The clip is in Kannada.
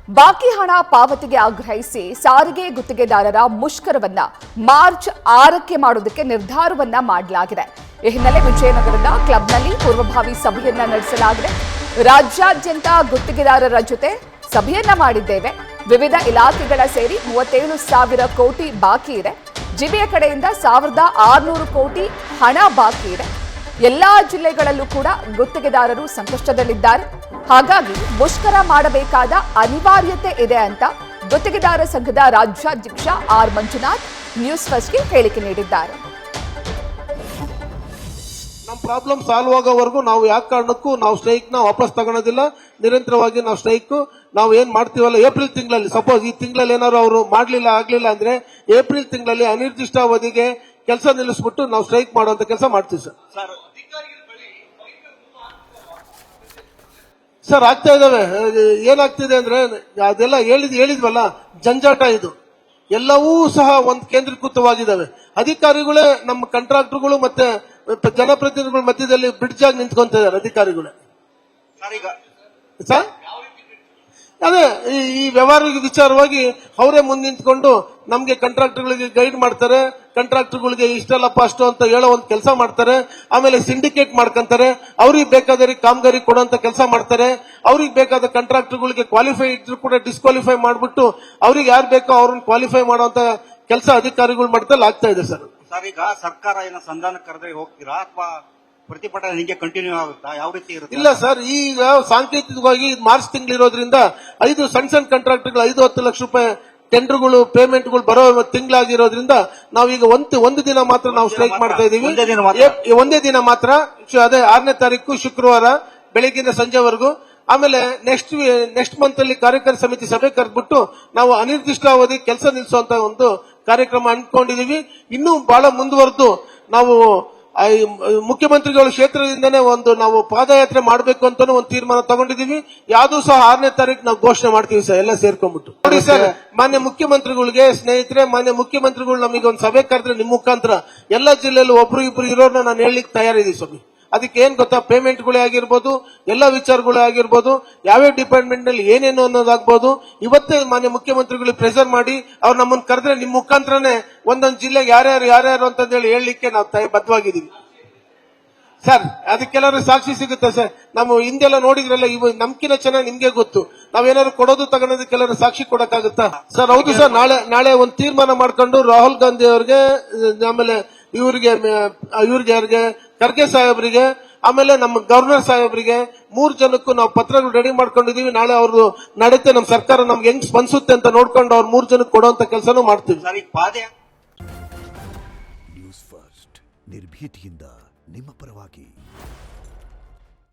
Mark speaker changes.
Speaker 1: ಬಾಕಿ ಹಣ ಪಾವತಿಗೆ ಆಗ್ರಹಿಸಿ ಸಾರಿಗೆ ಗುತ್ತಿಗೆದಾರರ ಮುಷ್ಕರವನ್ನ ಮಾರ್ಚ್ 6ಕ್ಕೆ ಮಾಡುವುದಕ್ಕೆ ನಿರ್ಧಾರವನ್ನ ಮಾಡಲಾಗಿದೆ. ಈ ಹಿನ್ನೆಲೆ ವಿಜಯನಗರದ ಕ್ಲಬ್ನಲ್ಲಿ ಪೂರ್ವಭಾವಿ ಸಭೆಯನ್ನ ನಡೆಸಲಾಗಿದೆ. ರಾಜ್ಯಾದ್ಯಂತ ಗುತ್ತಿಗೆದಾರರ ಜೊತೆ ಸಭೆಯನ್ನ ಮಾಡಿದ್ದೇವೆ. ವಿವಿಧ ಇಲಾಖೆಗಳ ಸೇರಿ 37,000 ಕೋಟಿ ಬಾಕಿ ಇದೆ. ಜಿಬಿಯ ಕಡೆಯಿಂದ 1,600 ಕೋಟಿ ಹಣ ಬಾಕಿ ಇದೆ. ಎಲ್ಲಾ ಜಿಲ್ಲೆಗಳಲ್ಲೂ ಕೂಡ ಗುತ್ತಿಗೆದಾರರು ಸಂಕಷ್ಟದಲ್ಲಿದ್ದಾರೆ. ಹಾಗಾಗಿ ಮುಷ್ಕರ ಮಾಡಬೇಕಾದ ಅನಿವಾರ್ಯತೆ ಇದೆ ಅಂತ ಗುತ್ತಿಗೆದಾರ ಸಂಘದ ರಾಜ್ಯಾಧ್ಯಕ್ಷ ಆರ್ ಮಂಜುನಾಥ್ ನ್ಯೂಸ್ ಫಸ್ಟ್ಗೆ ಹೇಳಿಕೆ ನೀಡಿದ್ದಾರೆ.
Speaker 2: ನಮ್ಮ ಪ್ರಾಬ್ಲಮ್ ಸಾಲ್ವ್ ಆಗೋವರೆಗೂ ನಾವು ಯಾವ ಕಾರಣಕ್ಕೂ ನಾವು ಸ್ಟ್ರೈಕ್ ನ ವಾಪಸ್ ತಗೊಳೋದಿಲ್ಲ. ನಿರಂತರವಾಗಿ ನಾವು ಸ್ಟ್ರೈಕ್ ನಾವು ಏನ್ ಮಾಡ್ತೀವಲ್ಲ ಏಪ್ರಿಲ್ ತಿಂಗಳಲ್ಲಿ, ಸಪೋಸ್ ಈ ತಿಂಗಳಲ್ಲಿ ಏನಾದ್ರು ಅವರು ಆಗ್ಲಿಲ್ಲ ಅಂದ್ರೆ ಏಪ್ರಿಲ್ ತಿಂಗಳಲ್ಲಿ ಅನಿರ್ದಿಷ್ಟಾವಧಿಗೆ ಕೆಲಸ ನಿಲ್ಲಿಸ್ಬಿಟ್ಟು ನಾವು ಸ್ಟ್ರೈಕ್ ಮಾಡುವಂತ ಕೆಲಸ ಮಾಡ್ತೀವಿ ಸರ್. ಆಗ್ತಾ ಇದಾವೆ. ಏನಾಗ್ತಿದೆ ಅಂದ್ರೆ ಅದೆಲ್ಲ ಹೇಳಿದ್ವಲ್ಲ, ಜಂಜಾಟ ಇದು ಎಲ್ಲವೂ ಸಹ ಒಂದು ಕೇಂದ್ರೀಕೃತವಾಗಿದ್ದಾವೆ. ಅಧಿಕಾರಿಗಳೇ ನಮ್ಮ ಕಾಂಟ್ರಾಕ್ಟರ್ಗಳು ಮತ್ತೆ ಜನಪ್ರತಿನಿಧಿಗಳ ಮಧ್ಯದಲ್ಲಿ ಬ್ರಿಡ್ಜ್ ಆಗಿ ನಿಂತ್ಕೊಂತ ಇದ್ದಾರೆ ಅಧಿಕಾರಿಗಳೇ. ಸರ್ ಅದೇ ಈ ವ್ಯವಹಾರ ವಿಚಾರವಾಗಿ ಅವರೇ ಮುಂದೆ ನಿಂತ್ಕೊಂಡು ನಮ್ಗೆ ಕಾಂಟ್ರಾಕ್ಟರ್ಗಳಿಗೆ ಗೈಡ್ ಮಾಡ್ತಾರೆ. ಕಾಂಟ್ರಾಕ್ಟರ್ಗಳಿಗೆ ಇಷ್ಟಲ್ಲಪ್ಪ ಅಷ್ಟು ಅಂತ ಹೇಳೋ ಒಂದು ಕೆಲಸ ಮಾಡ್ತಾರೆ. ಆಮೇಲೆ ಸಿಂಡಿಕೇಟ್ ಮಾಡ್ಕೊಂತಾರೆ. ಅವ್ರಿಗೆ ಬೇಕಾದವರಿಗೆ ಕಾಮಗಾರಿ ಕೊಡುವಂತ ಕೆಲಸ ಮಾಡ್ತಾರೆ. ಅವ್ರಿಗೆ ಬೇಕಾದ ಕಾಂಟ್ರಾಕ್ಟರ್ಗಳಿಗೆ ಕ್ವಾಲಿಫೈ ಇದ್ರು ಕೂಡ ಡಿಸ್ಕ್ವಾಲಿಫೈ ಮಾಡ್ಬಿಟ್ಟು ಅವ್ರಿಗೆ ಯಾರು ಬೇಕೋ ಅವ್ರನ್ನ ಕ್ವಾಲಿಫೈ ಮಾಡುವಂತ ಕೆಲಸ ಅಧಿಕಾರಿಗಳು ಮಾಡ್ತಲ್ಲಿ ಆಗ್ತಾ ಇದೆ ಸರ್.
Speaker 3: ಈಗ ಸರ್ಕಾರ ಏನೋ ಸಂಧಾನ ಕರೆದ್ರೆ ಹೋಗ್ತೀರಾ ಅಥವಾ ಪ್ರತಿಭಟನೆ ನಿಮಗೆ ಕಂಟಿನ್ಯೂ ಆಗುತ್ತಾ? ಯಾವ ರೀತಿ ಇರುತ್ತೆ?
Speaker 2: ಇಲ್ಲ ಸರ್, ಈಗ ಸಾಂಕೇತಿಕವಾಗಿ ಮಾರ್ಚ್ ತಿಂಗಳಿರೋದ್ರಿಂದ 5 ಸಣ್ಣ ಕಾಂಟ್ರಾಕ್ಟರ್ಗಳು 5-10 ಲಕ್ಷ ರೂಪಾಯಿ ಟೆಂಡರ್ಗಳು ಪೇಮೆಂಟ್ಗಳು ಬರೋ ತಿಂಗಳಾಗಿರೋದ್ರಿಂದ ನಾವೀಗ ಒಂದು ದಿನ ಮಾತ್ರ ನಾವು ಸ್ಟ್ರೈಕ್ ಮಾಡ್ತಾ ಇದೀವಿ. ಒಂದೇ ದಿನ ಮಾತ್ರ, ಅದೇ 6ನೇ ತಾರೀಕು ಶುಕ್ರವಾರ ಬೆಳಗ್ಗಿಂದ ಸಂಜೆವರೆಗೂ. ಆಮೇಲೆ ನೆಕ್ಸ್ಟ್ ಮಂತ್ ಅಲ್ಲಿ ಕಾರ್ಯಕಾರಿ ಸಮಿತಿ ಸಭೆ ಕರೆದ್ಬಿಟ್ಟು ನಾವು ಅನಿರ್ದಿಷ್ಟಾವಧಿ ಕೆಲಸ ನಿಲ್ಲಿಸುವಂತ ಒಂದು ಕಾರ್ಯಕ್ರಮ ಅನ್ಕೊಂಡಿದೀವಿ. ಇನ್ನೂ ಬಹಳ ಮುಂದುವರೆದು ನಾವು ಮುಖ್ಯಮಂತ್ರಿಗಳ ಕ್ಷೇತ್ರದಿಂದನೇ ನಾವು ಪಾದಯಾತ್ರೆ ಮಾಡಬೇಕು ಅಂತ ಒಂದು ತೀರ್ಮಾನ ತಗೊಂಡಿದೀವಿ. ಯಾವ್ದು ಸಹ 6ನೇ ತಾರೀಕು ನಾವು ಘೋಷಣೆ ಮಾಡ್ತೀವಿ ಸರ್, ಎಲ್ಲ ಸೇರ್ಕೊಂಡ್ಬಿಟ್ಟು. ನೋಡಿ ಸರ್, ಮಾನ್ಯ ಮುಖ್ಯಮಂತ್ರಿಗಳಿಗೆ ಸ್ನೇಹಿತರೆ, ಮಾನ್ಯ ಮುಖ್ಯಮಂತ್ರಿಗಳು ನಮಗೆ ಒಂದು ಸಭೆ ಕರೆದ್ರೆ ನಿಮ್ಮ ಮುಖಾಂತರ ಎಲ್ಲ ಜಿಲ್ಲೆಯಲ್ಲಿ ಒಬ್ರು ಇಬ್ರು ಇರೋರ್ನ ನಾನು ಹೇಳಲಿಕ್ಕೆ ತಯಾರಿದ್ದೀವಿ ಸ್ವಾಮಿ. ಅದಕ್ಕೆ ಏನ್ ಗೊತ್ತಾ, ಪೇಮೆಂಟ್ಗಳೇ ಆಗಿರ್ಬೋದು, ಎಲ್ಲ ವಿಚಾರಗಳೇ ಆಗಿರ್ಬೋದು, ಯಾವ್ಯಾವ ಡಿಪಾರ್ಟ್ಮೆಂಟ್ ನಲ್ಲಿ ಏನೇನು ಅನ್ನೋದಾಗ್ಬೋದು, ಇವತ್ತೇ ಮಾನ್ಯ ಮುಖ್ಯಮಂತ್ರಿಗಳಿಗೆ ಪ್ರೆಸರ್ ಮಾಡಿ ಅವ್ರು ನಮ್ಮನ್ನು ಕರೆದ್ರೆ ನಿಮ್ಮ ಮುಖಾಂತರನೇ ಒಂದೊಂದು ಜಿಲ್ಲೆಗೆ ಯಾರ್ಯಾರು ಅಂತ ಹೇಳಿ ಹೇಳಲಿಕ್ಕೆ ನಾವು ಬದ್ಧವಾಗಿದ್ದೀವಿ ಸರ್. ಅದಕ್ಕೆಲ್ಲರೂ ಸಾಕ್ಷಿ ಸಿಗುತ್ತೆ ಸರ್. ನಾವು ಹಿಂದೆಲ್ಲ ನೋಡಿದ್ರಲ್ಲ, ಇವು ನಮ್ಕಿನ ಚೆನ್ನಾಗಿ ನಿಮ್ಗೆ ಗೊತ್ತು. ನಾವೇನಾದ್ರು ಕೊಡೋದು ತಗೊಳೋದಕ್ಕೆಲ್ಲರೂ ಸಾಕ್ಷಿ ಕೊಡಕ್ಕಾಗುತ್ತಾ ಸರ್? ಹೌದು ಸರ್. ನಾಳೆ ಒಂದು ತೀರ್ಮಾನ ಮಾಡ್ಕೊಂಡು ರಾಹುಲ್ ಗಾಂಧಿ ಅವ್ರಿಗೆ, ಆಮೇಲೆ ಇವ್ರಿಗೆ ಖರ್ಗೆ ಸಾಹೇಬ್ರಿಗೆ, ಆಮೇಲೆ ನಮ್ಮ ಗವರ್ನರ್ ಸಾಹೇಬ್ರಿಗೆ 3 ಜನಕ್ಕೂ ನಾವು ಪತ್ರಗಳು ರೆಡಿ ಮಾಡ್ಕೊಂಡಿದೀವಿ. ನಾಳೆ ಅವರು ನಡೀತೆ ನಮ್ಮ ಸರ್ಕಾರ ನಮ್ಗೆ ಹೆಂಗ್ ಸ್ಪಂದಿಸುತ್ತೆ ಅಂತ ನೋಡ್ಕೊಂಡು ಅವ್ರು 3 ಜನಕ್ಕೆ ಕೊಡುವಂತ ಕೆಲಸನೂ ಮಾಡ್ತೀವಿ.
Speaker 4: ನ್ಯೂಸ್ ಫಸ್ಟ್ ನಿರ್ಭೀತಿಯಿಂದ ನಿಮ್ಮ ಪರವಾಗಿ.